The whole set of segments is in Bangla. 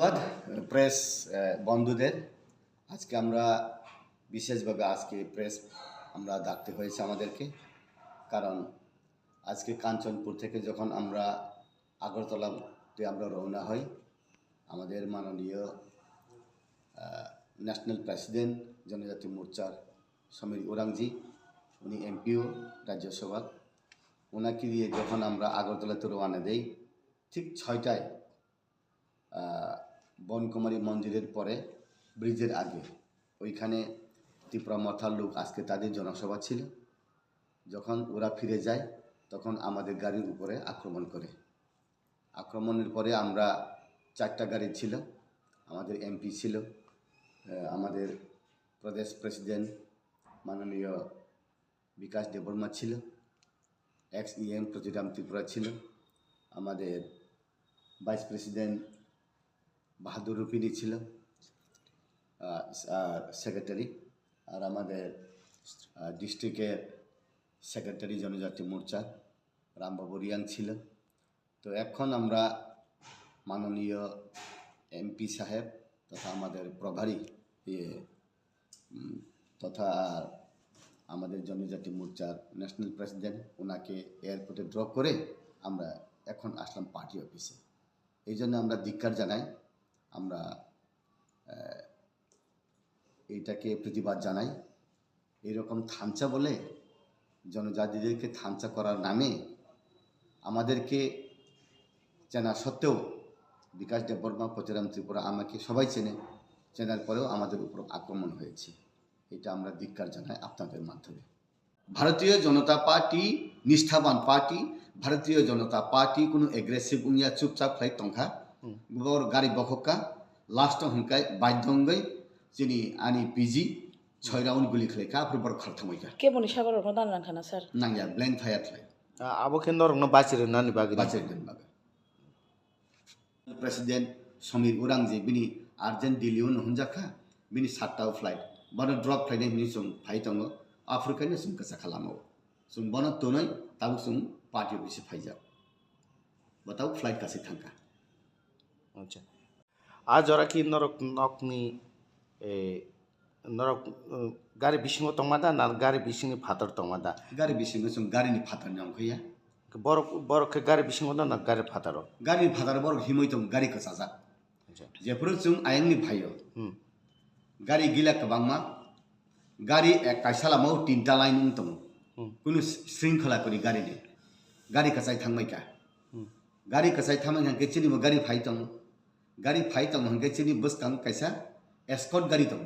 ধন্যবাদ প্রেস বন্ধুদের। আজকে আমরা বিশেষভাবে প্রেস আমরা ডাকতে হয়েছে আমাদেরকে, কারণ আজকে কাঞ্চনপুর থেকে যখন আমরা আগরতলাতে আমরা রওনা হই, আমাদের মাননীয় ন্যাশনাল প্রেসিডেন্ট জনজাতি মোর্চার সমীর ওরাংজি, উনি এমপিও রাজ্যসভার, ওনাকে দিয়ে যখন আমরা আগরতলাতে রওনা দেই, ঠিক 6টায় বনকুমারী মন্দিরের পরে ব্রিজের আগে ওইখানে ত্রিপুরা মথার লোক আজকে তাদের জনসভা ছিল। যখন ওরা ফিরে যায় তখন আমাদের গাড়ির উপরে আক্রমণ করে। আক্রমণের পরে আমরা 4টা গাড়ি ছিল, আমাদের এমপি ছিল, আমাদের প্রদেশ প্রেসিডেন্ট মাননীয় বিকাশ দেববর্মা ছিল, এক্স ইএম প্রতিরাম ত্রিপুরা ছিল, আমাদের ভাইস প্রেসিডেন্ট বাহাদুর রুপিনি ছিল সেক্রেটারি, আর আমাদের ডিস্ট্রিক্টের সেক্রেটারি জনজাতি মোর্চা রামবাবু রিয়াং ছিল। তো এখন আমরা মাননীয় এমপি সাহেব তথা আমাদের প্রভারী তথা আমাদের জনজাতি মোর্চার ন্যাশনাল প্রেসিডেন্ট, ওনাকে এয়ারপোর্টে ড্রপ করে আমরা এখন আসলাম পার্টি অফিসে। এই জন্য আমরা ধিক্কার জানাই, আমরা এইটাকে প্রতিবাদ জানাই। এইরকম থানচা বলে জনজাতিদেরকে থানচা করার নামে আমাদেরকে চেনা সত্ত্বেও বিকাশ দেববর্মা প্রতিরাম ত্রিপুরা আমাকে সবাই চেনার পরেও আমাদের উপর আক্রমণ হয়েছে। এটা আমরা ধিক্কার জানাই আপনাদের মাধ্যমে। ভারতীয় জনতা পার্টি নিষ্ঠাবান পার্টি, ভারতীয় জনতা পার্টি কোনো এগ্রেসিভ উনিয়া চুপচাপ খাই টংখা গোবর গাড়ি বখকা লাস্ট হংকাই বাধ্যঙ্গই যিনি আনি পিজি 6 রাউন্ড গুলি খেলেখা আফ্রিবার খারথামাইকা কেবনি সাগর দান রাখানা স্যার নাঙ্গিয়া ব্ল্যাঙ্ক ফায়ার খাই আবো কেন্দ্র বাঁচিরে নানি বাকি বাঁচাইদেন বাগে। প্রেসিডেন্ট সমীর ওরাংজি বিনি আর্জেন্ট দিল্লিও নহনজাখা বিনি 7টাও ফ্লাইট বড় ড্রপ ফ্লাইটে বিনি जों ফাইতঙ্গ আফ্রিকানি जों কাছা খালামো जों বন তনই তাবো जों পার্টি অফিসে ফাইজা বাতাও ফ্লাইট কাছে থাকা। আচ্ছা আজ ওরা কি নরক নকনি নরক গাড়ি বিশিং তংমাদা না গাড়ি বিশিং ফাতর তংমাদা গাড়ি বিশিংও जों গাড়িনি ফাতার নাম খইয়া বরক বরক গাড়ি বিশিং না গাড়ি ফাতার গাড়ি ফাতার বড় হিমই তো গাড়ি কাছাজা আচ্ছা যেপুর जों আয়ংনি ভাইও হুম গাড়ি গিলা কবাংমা গাড়ি এক কাইসালামাও 3টা লাইন উন্তম কোনো শৃঙ্খলা করি গাড়ি নেই গাড়ি কাছাই থাংমাইকা গাড়ি কাছাই থামাই হাंके चिनिबो गाड़ी फाइतम हांके चिनि बसकां कैसा एस्कॉर्ट गाड़ी दं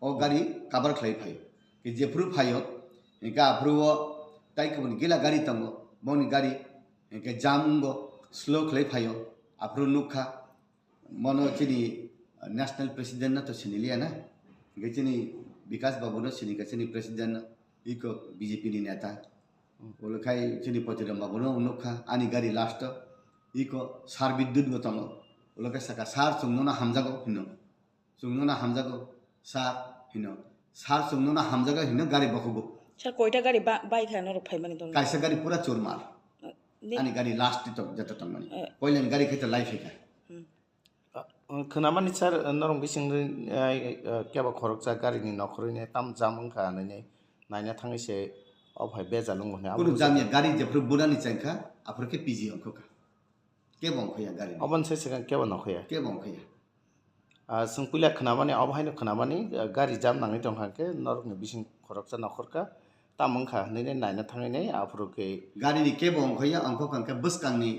ओ गाड़ी कवर खलाई फायो कि जेफ्रु फायो इनका अफ्रुओ ताइकबनि गिला गाड़ी तंगो बनि गाड़ी इनके जामुंगो स्लो खलाई फायो अफ्रु नुखा मनो चिनि नेशनल प्रेसिडेंट ना तो चिनिलिया ना इनके चिनि विकास बाबू न चिनि का चिनि प्रेसिडेंट इको बीजेपी नि नेता ओलखाय चिनि पतिराम बाबू न नुखा आनी गाड़ी लास्ट इको सार विद्युत गतंगो ओलखाय साका सार सुंगनो हामजागो हिनो सुंगनो हामजागो सार हिनो सार सुंगनो हामजागो हिनो गाड़ी बखगो স্যার কয়টা গাড়ি বাইক হানো রফাই মানে দন कायसा गाड़ी पूरा चोर मार आनी गाड़ी लास्ट तो जत तंगमनि पहिले गाड़ी खेत लाइफ हेका खोनामानि सार नरं बिसिं केबा खरकजा गारिनि नखरैने ताम जामुंखा नै नायना थांैसे अफाय बेजालुंग होने कुनु जामिया गाड़ी जेफ्रु बुरानि चांखा आफरके पीजी अंखका के बंखया गाड़ी अबन से केबा नखया के बंखया जों पुलिया खोनामानि अबहायनो खोनामानि गारि जाम नाङै दंखाके नरकनि बिसिं खरकजा नखरका तामंखा नै नायना थांैनै आफरके गाड़ी नि के बंखया अंखकांका बस कांनि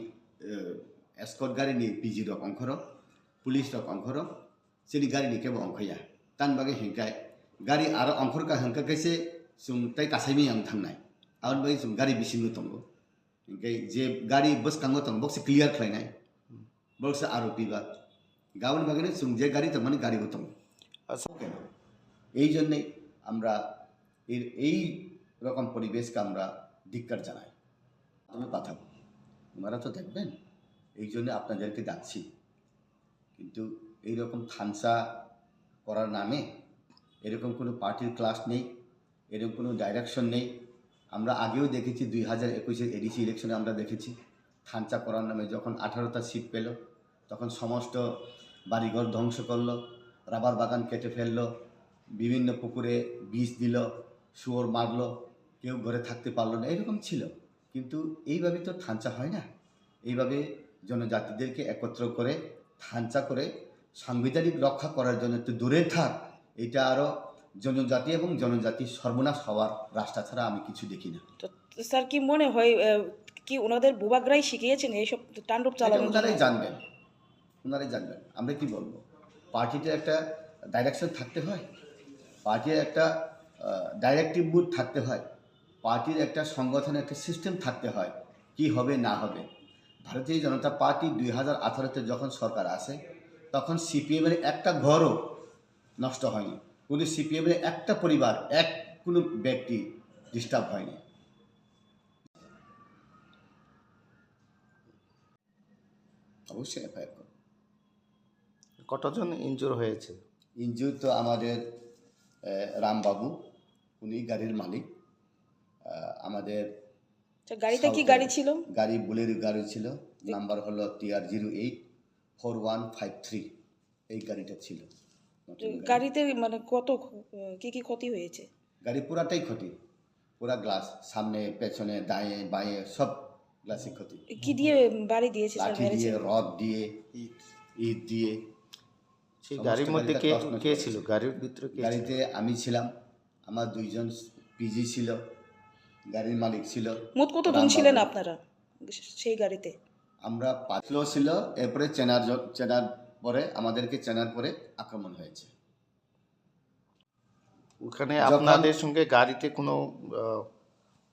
एस्कॉर्ट गाड़ी नि पीजी रक अंखरो पुलिस रक अंखरो सिनि गाड़ी नि के बंखया तान बागे हिंकाय गाड़ी आरो अंखरका हंका कैसे जों ताइ कासाइमि आं थांनाय आउन बाय जों गाड़ी बिसिंनो दंगो इनके जे गाड़ी बस कांगो दं बक्स क्लियर खालायनाय बक्स आरोपी बा गावन बागेनो जों जे गाड़ी तो माने गाड़ी दं এই জন্যই আমরা এই রকম পরিবেশকে আমরা ধিক্কার জানাই। তুমি পাঠাবো ওনারা তো দেখবেন, এই জন্য আপনাদেরকে ডাকছি। কিন্তু এই রকম থানসা করার নামে এরকম কোনো পার্টির ক্লাস নেই, এরকম কোনো ডাইরেকশন নেই। আমরা আগেও দেখেছি 2021-এর এডিসি ইলেকশনে আমরা দেখেছি থানচা করার নামে যখন 18টা সিট পেল তখন সমস্ত বাড়িঘর ধ্বংস করলো, রাবার বাগান কেটে ফেললো, বিভিন্ন পুকুরে বিষ দিল, শুয়োর মারলো, কেউ ঘরে থাকতে পারলো না, এরকম ছিল। কিন্তু এইভাবে তো থাঞ্চা হয় না। এইভাবে জনজাতিদেরকে একত্র করে থাঞ্চা করে সাংবিধানিক রক্ষা করার জন্য একটু দূরে থাক, এটা আরও জনজাতি এবং জনজাতি সর্বনাশ হওয়ার রাস্তা ছাড়া আমি কিছু দেখি না। তো স্যার কি মনে হয় কি ওনাদের বুবাগরাই শিখিয়েছেন এইসব তাণ্ডব এটা চালানোর জন্য? ওনারাই জানবেন, ওনারাই জানবেন। আমরা কি বলবো, পার্টিতে একটা ডাইরেকশন থাকতে হয়, পার্টির একটা ডাইরেক্টিভ বুথ থাকতে হয়, পার্টির একটা সংগঠনের একটা সিস্টেম থাকতে হয়, কি হবে না হবে। ভারতীয় জনতা পার্টি 2018-তে যখন সরকার আসে তখন সিপিএমের একটা ঘরও নষ্ট হয়নি, কোনো সিপিএমের একটা পরিবার, কোনো ব্যক্তি ডিস্টার্ব হয়নি। অবশ্যই এফআইআর করো। কতজন ইনজুর হয়েছে? ইনজুর তো আমাদের রামবাবু, উনি গাড়ির মালিক। আমাদের আচ্ছা, গাড়িতে কি সাউথে গাড়ি ছিল? গাড়ি বুলেরো গাড়ি ছিল, নাম্বার হলো TR084153, এই গাড়িটা ছিল। নতুন গাড়ি। গাড়িতে মানে কত কি কি ক্ষতি হয়েছে? গাড়ি পুরাটাই ক্ষতি, পুরা গ্লাস, সামনে পেছনে দাঁয়ে বাঁয়ে সব গ্লাসই ক্ষতি। কি দিয়ে বাড়ি দিয়েছে স্যার? লাঠি দিয়ে, রড দিয়ে, ইট দিয়ে। সেই সমস্ত গাড়ির মধ্যে গাড়িটা কে তছনছ কে করেছে। ছিল? গাড়ির ভিতরে কে ছিল? গাড়িতে আমি ছিলাম, আমার 2জন পিজি ছিল, গাড়ির মালিক ছিল। মোট কতজন রামবাবু। ছিলেন আপনারা সেই গাড়িতে? আমরা 5 লোক ছিল, এরপরে চেনার পরে আমাদেরকে চেনার পরে আক্রমণ হয়েছে। ওখানে যখন- আপনাদের সঙ্গে গাড়িতে কোনো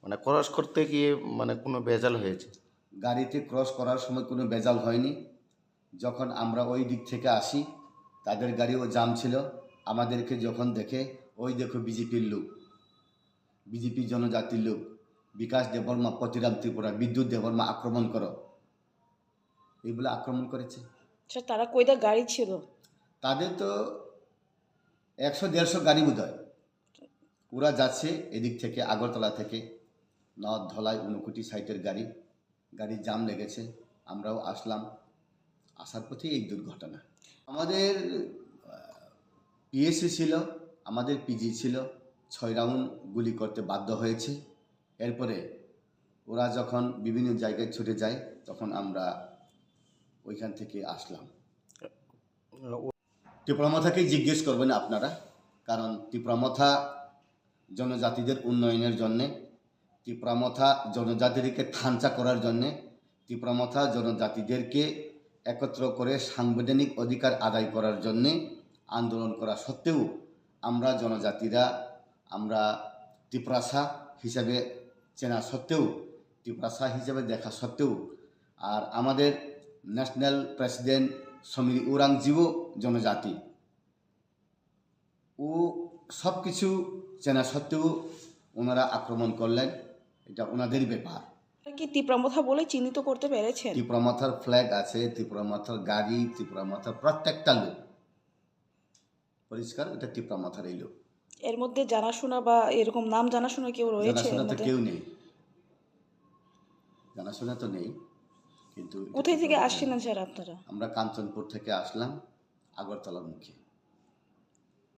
মানে ক্রস করতে গিয়ে মানে কোনো ভেজাল হয়েছে? গাড়িতে ক্রস করার সময় কোনো ভেজাল হয়নি। যখন আমরা ওই দিক থেকে আসি, তাদের গাড়িও জাম ছিল। আমাদেরকে যখন দেখে, ওই দেখো বিজেপির লোক, বিজেপি জনজাতির লোক, বিকাশ দেববর্মা, পতিরাম ত্রিপুরা, বিদ্যুৎ দেববর্মা আক্রমণ করো, এইগুলো আক্রমণ করেছে। স্যার তারা কয়টা গাড়ি ছিল? তাদের তো 100-150 গাড়ি বোধ হয়। ওরা যাচ্ছে এদিক থেকে, আগরতলা থেকে, নর্থ ধলাই, ঊনকোটি সাইটের গাড়ি, গাড়ির জাম লেগেছে। আমরাও আসলাম, আসার পথে এই দুর্ঘটনা। আমাদের পিএসসি ছিল, আমাদের পিজি ছিল, 6 রাউন্ড গুলি করতে বাধ্য হয়েছে। এরপরে ওরা যখন বিভিন্ন জায়গায় ছুটে যায়, তখন আমরা ওইখান থেকে আসলাম। ত্রিপুরামথাকেই জিজ্ঞেস করবেন আপনারা, কারণ ত্রিপুরামথা জনজাতিদের উন্নয়নের জন্যে, ত্রিপুরামথা জনজাতিদেরকে থাঞ্চা করার জন্যে, ত্রিপুরামথা জনজাতিদেরকে একত্র করে সাংবিধানিক অধিকার আদায় করার জন্যে আন্দোলন করা সত্ত্বেও, আমরা জনজাতিরা, আমরা ত্রিপুরাসা হিসাবে চেনা সত্ত্বেও, ত্রিপুরাসা হিসাবে দেখা সত্ত্বেও, আর আমাদের ন্যাশনাল প্রেসিডেন্ট সমীর উরাংজিও জনজাতি, ও সব কিছু চেনা সত্ত্বেও ওনারা আক্রমণ করলেন, এটা ওনাদের ব্যাপার। কি ত্রিপুরামথা বলে চিহ্নিত করতে পেরেছেন? ত্রিপুরামথার ফ্ল্যাগ আছে, ত্রিপুরামথার গাড়ি, ত্রিপুরামথার প্রত্যেকটা লোক পরিষ্কার, এটা ত্রিপুরামথার এই লোক। এর মধ্যে জানাশোনা বা এরকম নাম জানাশোনা কেউ রয়েছে? জানাশোনা এর তো মধ্যে? কেউ নেই, জানাশোনা তো নেই। কিন্তু এটা কোথায় থেকে ত্রিপুরামথার। আসছিলেন স্যার আপনারা? আমরা কাঞ্চনপুর থেকে আসলাম আগরতলার মুখে।